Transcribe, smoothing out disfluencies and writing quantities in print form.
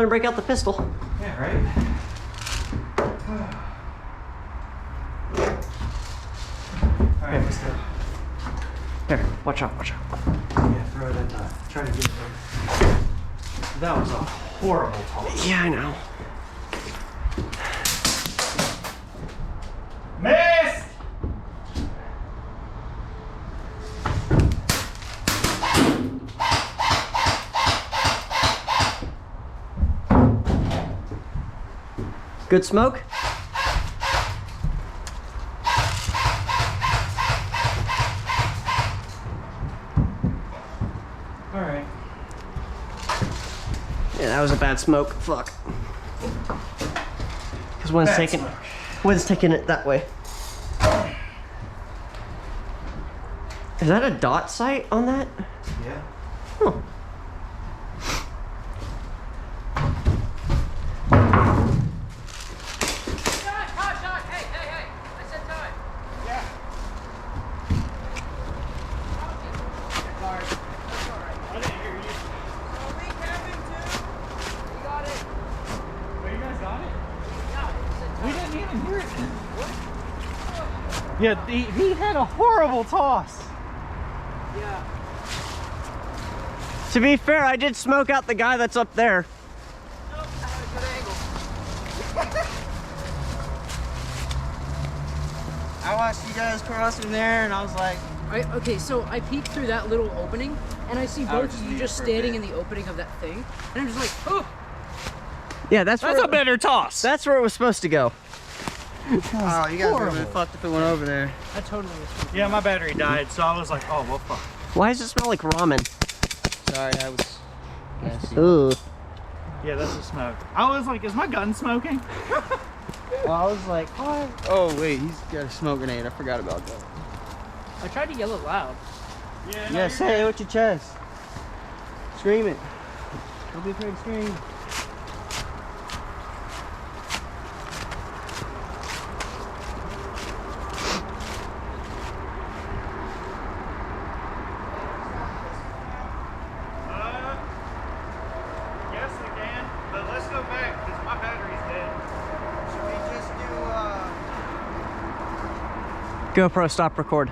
gonna break out the pistol. Yeah, right? Alright, let's go. Here, watch out, watch out. Yeah, throw it in the... Try to get it there. That was a horrible toss. Yeah, I know. Miss! Good smoke? Alright. Yeah, that was a bad smoke. Fuck. Because wind's taking it that way. Is that a dot sight on that? Yeah. Huh. Yeah, he had a horrible toss. Yeah. To be fair, I did smoke out the guy that's up there. Nope, I had a good angle. I watched you guys cross from there and I was like... Okay, so I peeked through that little opening and I see both of you just standing in the opening of that thing. And I'm just like, oh! Yeah, that's a better toss. That's where it was supposed to go. Oh, you guys would have been fucked if it went over there. I totally was. Yeah, my battery died, so I was like, oh, well, fuck. Why does it smell like ramen? Sorry, I was... nasty. Ooh. Yeah, that's the smoke. I was like, is my gun smoking? Well, I was like, what? Oh, wait, he's got a smoke grenade. I forgot about that. I tried to yell it loud. Yeah, say it with your chest. Scream it. Don't be afraid to scream. Yes, we can, but let's go back because my battery's dead. Should we just do, GoPro, stop record.